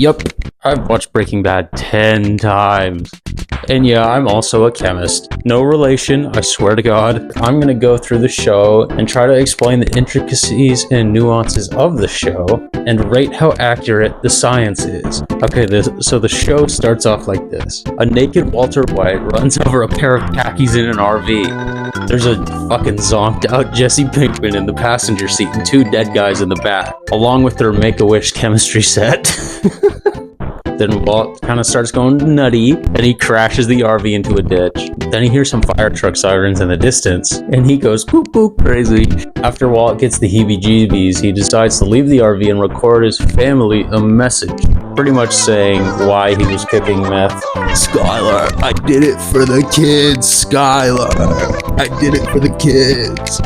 Yup, I've watched Breaking Bad 10 times. And yeah, I'm also a chemist. No relation, I swear to God. I'm gonna go through the show and try to explain the intricacies and nuances of the show and rate how accurate the science is. Okay, so the show starts off like this. A naked Walter White runs over a pair of khakis in an RV. There's a fucking zonked out Jesse Pinkman in the passenger seat and two dead guys in the back, along with their Make-A-Wish chemistry set. Then Walt kind of starts going nutty, and he crashes the RV into a ditch. Then he hears some fire truck sirens in the distance, and he goes poop poop crazy. After Walt gets the heebie-jeebies, he decides to leave the RV and record his family a message, pretty much saying why he was cooking meth. Skylar, I did it for the kids, Skylar. I did it for the kids.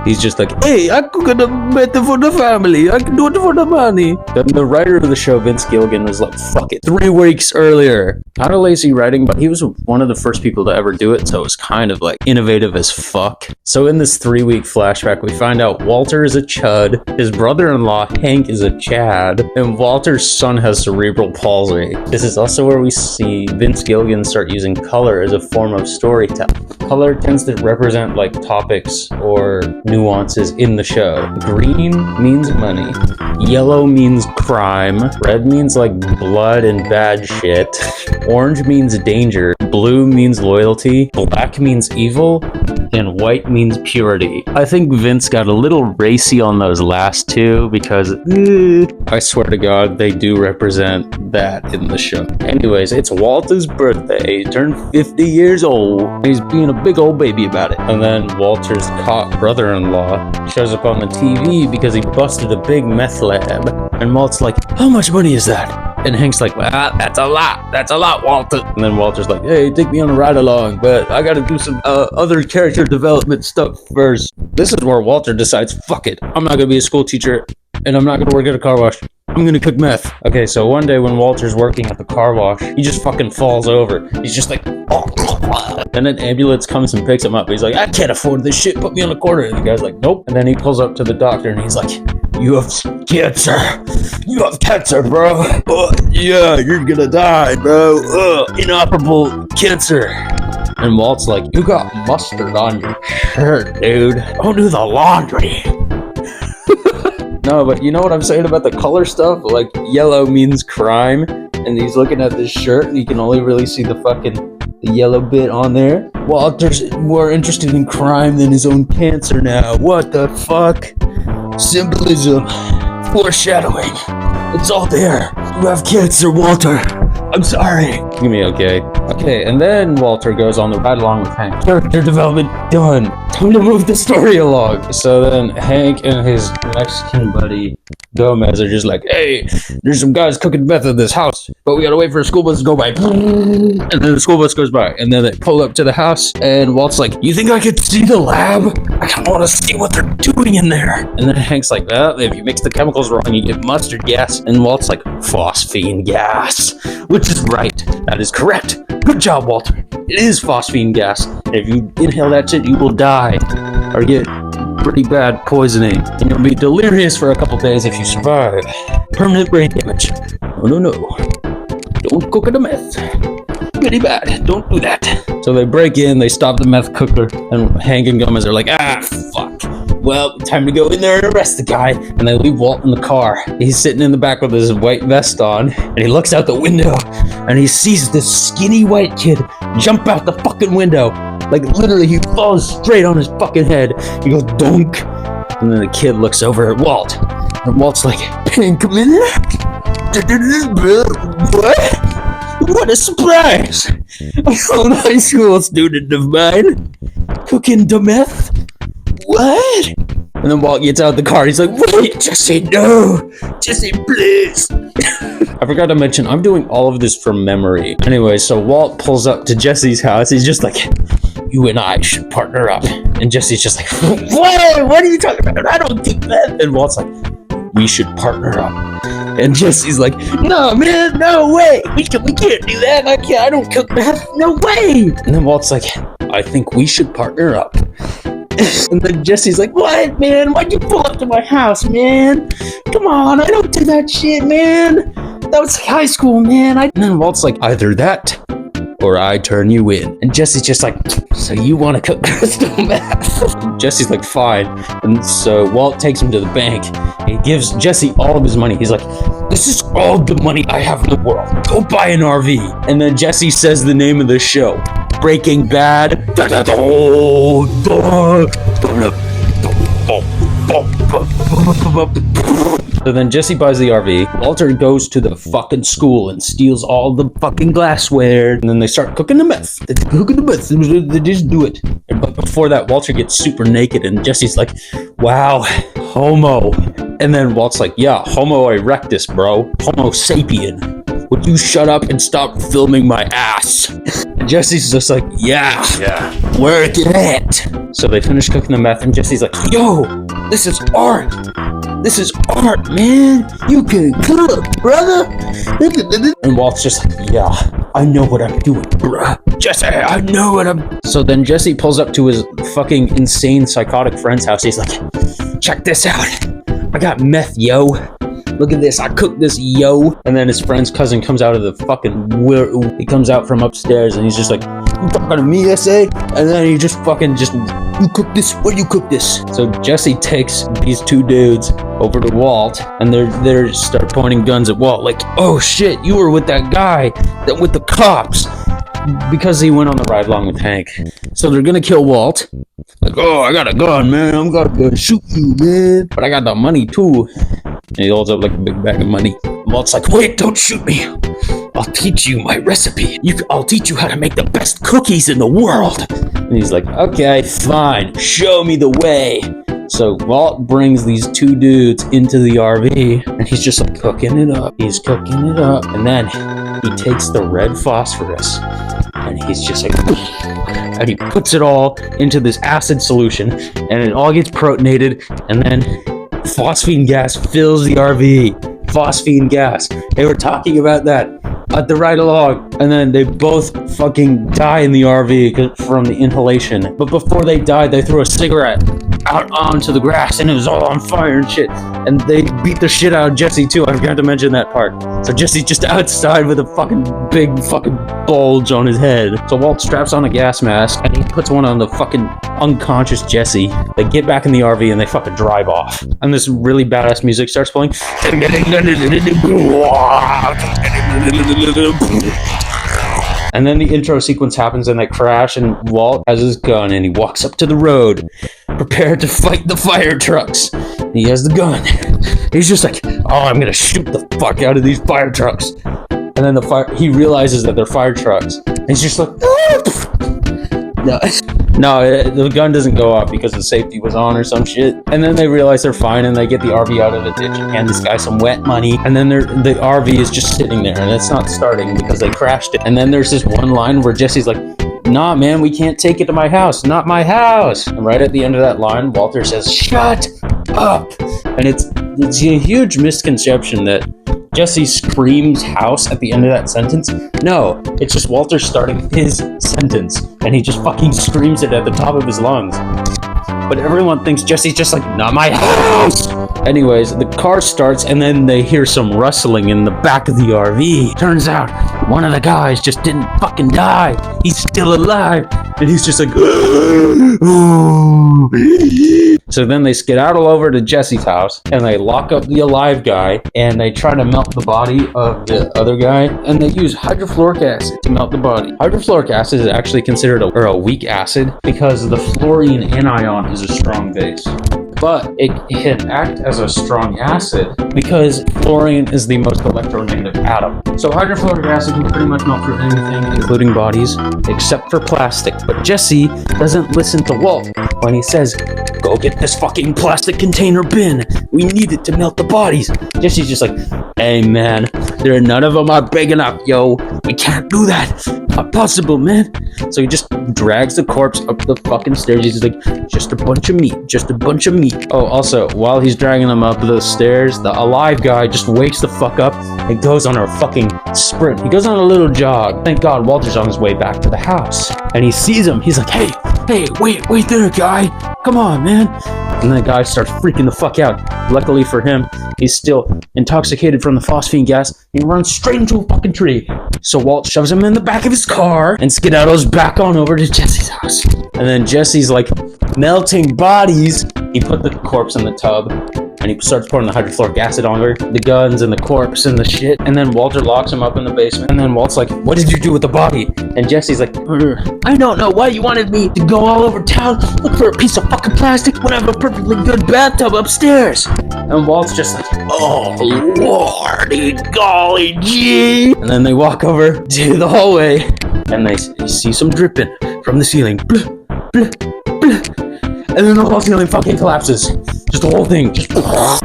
He's just like, hey, I cook the meth for the family. I can do it for the money. Then the writer of the show, Vince Gilligan, was like, fuck it, 3 weeks earlier. Not a lazy writing, but he was one of the first people to ever do it, so it was kind of like innovative as fuck. So in this 3-week flashback, we find out Walter is a chud, his brother-in-law, Hank, is a chad, and Walter's son has cerebral palsy. This is also where we see Vince Gilligan start using color as a form of storytelling. Color tends to represent like topics or nuances in the show. Green means money. Yellow means crime. Red means like blood and bad shit. Orange means danger. Blue means loyalty. Black means evil. And white means purity. I think Vince got a little racy on those last two because I swear to God, they do represent that in the show. Anyways, it's Walter's birthday. He turned 50 years old. He's being a big old baby about it. And then Walter's caught brother-in-law shows up on the TV because he busted a big meth lab. And Walt's like, how much money is that? And Hank's like, well, that's a lot, Walter. And then Walter's like, hey, take me on a ride along, but I gotta do some other character development stuff first. This is where Walter decides, fuck it, I'm not gonna be a school teacher, and I'm not gonna work at a car wash. I'm gonna cook meth. Okay, so one day when Walter's working at the car wash, he just fucking falls over. He's just like, and an ambulance comes and picks him up. He's like, I can't afford this shit, put me on a quarter. And the guy's like, nope. And then he pulls up to the doctor and he's like, you have cancer. You have cancer, bro. Yeah, you're gonna die, bro. Inoperable cancer. And Walt's like, you got mustard on your shirt, dude. Don't do the laundry. No, but you know what I'm saying about the color stuff? Like, yellow means crime. And he's looking at this shirt and you can only really see the yellow bit on there. Walter's more interested in crime than his own cancer now. What the fuck? Symbolism. Foreshadowing. It's all there. You have cancer, Walter. I'm sorry. Give me okay. Okay, and then Walter goes on the ride along with Hank. Character development done. Time to move the story along. So then Hank and his Mexican buddy Gomez are just like, hey, there's some guys cooking meth in this house, but we gotta wait for a school bus to go by. And then the school bus goes by, and then they pull up to the house, and Walt's like, you think I could see the lab? I kind of want to see what they're doing in there. And then Hank's like, well, if you mix the chemicals wrong, you get mustard gas. And Walt's like, phosphine gas. Which is right. That is correct. Good job, Walter. It is phosphine gas. And if you inhale that shit, you will die. Or get pretty bad poisoning. And you'll be delirious for a couple days if you survive. Permanent brain damage. No. Don't cook the meth. Pretty bad. Don't do that. So they break in, they stop the meth cooker, and Hank and Gomez are like, fuck. Well, time to go in there and arrest the guy. And they leave Walt in the car. He's sitting in the back with his white vest on, and he looks out the window, and he sees this skinny white kid jump out the fucking window. Like, literally, he falls straight on his fucking head. He goes, donk. And then the kid looks over at Walt, and Walt's like, Pinkman? What? What a surprise! A high school student of mine cooking the meth? What? And then Walt gets out of the car. He's like, wait, Jesse, no. Jesse, please. I forgot to mention, I'm doing all of this from memory. Anyway, so Walt pulls up to Jesse's house. He's just like, you and I should partner up. And Jesse's just like, what are you talking about? I don't do that. And Walt's like, we should partner up. And Jesse's like, no, man, no way. We can't do that. I don't cook meth. No way. And then Walt's like, I think we should partner up. And then Jesse's like, what, man? Why'd you pull up to my house, man? Come on, I don't do that shit, man. That was high school, man. And then Walt's like, either that or I turn you in. And Jesse's just like, so you want to cook crystal meth? Jesse's like, fine. And so Walt takes him to the bank. He gives Jesse all of his money. He's like, this is all the money I have in the world. Go buy an RV. And then Jesse says the name of the show, Breaking Bad. So then Jesse buys the RV. Walter goes to the fucking school and steals all the fucking glassware. And then they start cooking the meth. They just do it. But before that, Walter gets super naked and Jesse's like, wow, homo. And then Walt's like, yeah, homo erectus, bro. Homo sapien. Would you shut up and stop filming my ass? And Jesse's just like, yeah, work it. So they finish cooking the meth and Jesse's like, yo, this is art. This is art, man. You can cook, brother. And Walt's just like, yeah, I know what I'm doing, bruh. Jesse, I know what I'm... So then Jesse pulls up to his fucking insane psychotic friend's house. He's like, check this out. I got meth, yo. Look at this, I cooked this, yo. And then his friend's cousin comes out of the fucking... He comes out from upstairs and he's just like, you talking to me, SA? And then he just fucking you cook this? Where do you cook this? So Jesse takes these two dudes over to Walt and they start pointing guns at Walt like, oh shit, you were with that guy with the cops. Because he went on the ride along with Hank. So they're gonna kill Walt. Like, oh, I got a gun, man. I'm gonna shoot you, man. But I got the money too. And he holds up like a big bag of money. Walt's like, wait, don't shoot me. I'll teach you my recipe. I'll teach you how to make the best cookies in the world. And he's like, okay, fine. Show me the way. So Walt brings these two dudes into the RV and he's just like cooking it up. He's cooking it up. And then he takes the red phosphorus and he's just like, and he puts it all into this acid solution and it all gets protonated and then phosphine gas fills the RV. Phosphine gas. They were talking about that at the ride along and then they both fucking die in the RV from the inhalation. But before they died, they threw a cigarette out onto the grass and it was all on fire and shit. And they beat the shit out of Jesse too. I forgot to mention that part. So Jesse's just outside with a fucking big fucking bulge on his head. So Walt straps on a gas mask and he puts one on the fucking unconscious Jesse. They get back in the RV and they fucking drive off. And this really badass music starts playing. And then the intro sequence happens and they crash and Walt has his gun and he walks up to the road prepared to fight the fire trucks. He has the gun. He's just like, oh, I'm gonna shoot the fuck out of these fire trucks. And then he realizes that they're fire trucks. And he's just like, no, the gun doesn't go off because the safety was on or some shit. And then they realize they're fine and they get the RV out of the ditch and hand this guy some wet money. And then the RV is just sitting there and it's not starting because they crashed it. And then there's this one line where Jesse's like, nah, man, we can't take it to my house. Not my house. And right at the end of that line, Walter says, shut up. And it's a huge misconception that Jesse screams house at the end of that sentence. No, it's just Walter starting his sentence and he just fucking screams it at the top of his lungs. But everyone thinks Jesse's just like, not my house. Anyways, the car starts and then they hear some rustling in the back of the RV. Turns out one of the guys just didn't fucking die. He's still alive. And he's just like, so then they skedaddle over to Jesse's house and they lock up the alive guy and they try to melt the body of the other guy and they use hydrofluoric acid to melt the body. Hydrofluoric acid is actually considered a weak acid because the fluorine anion is a strong base. But it can act as a strong acid because fluorine is the most electronegative atom. So hydrofluoric acid can pretty much melt through anything, including bodies, except for plastic. But Jesse doesn't listen to Walt when he says, go get this fucking plastic container bin. We need it to melt the bodies. Jesse's just like, hey man, none of them are big enough, yo. We can't do that. Not possible, man. So he just drags the corpse up the fucking stairs. He's like, just a bunch of meat, just a bunch of meat. Oh, also, while he's dragging them up the stairs, the alive guy just wakes the fuck up and goes on a fucking sprint. He goes on a little jog. Thank God Walter's on his way back to the house. And he sees him. He's like, hey, wait there, guy. Come on, man. And the guy starts freaking the fuck out. Luckily for him, he's still intoxicated from the phosphine gas. He runs straight into a fucking tree. So Walt shoves him in the back of his car and skedaddles back on over to Jesse's house. And then Jesse's like melting bodies. He put the corpse in the tub and he starts pouring the hydrofluoric acid on her, the guns and the corpse and the shit. And then Walter locks him up in the basement. And then Walt's like, what did you do with the body? And Jesse's like, I don't know why you wanted me to go all over town, look for a piece of fucking plastic when I have a perfectly good bathtub upstairs. And Walt's just like, oh lordy golly gee. And then they walk over to the hallway and they see some dripping from the ceiling. Blah, blah, blah. And then the whole ceiling fucking collapses. Just the whole thing. Just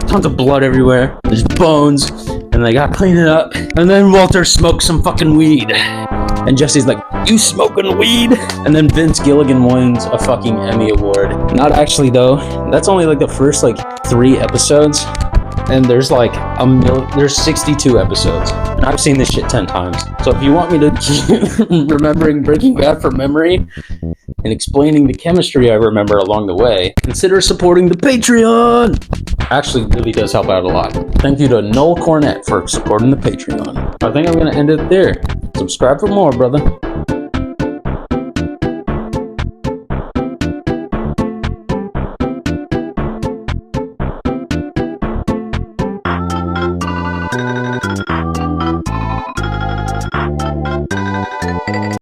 tons of blood everywhere. There's bones. And they gotta clean it up. And then Walter smokes some fucking weed. And Jesse's like, you smoking weed? And then Vince Gilligan wins a fucking Emmy Award. Not actually though. That's only like the first like 3 episodes. And there's like there's 62 episodes. And I've seen this shit 10 times. So if you want me to keep remembering Breaking Bad from memory and explaining the chemistry I remember along the way, consider supporting the Patreon. Actually, it really does help out a lot. Thank you to Noel Cornett for supporting the Patreon. I think I'm gonna end it there. Subscribe for more, brother.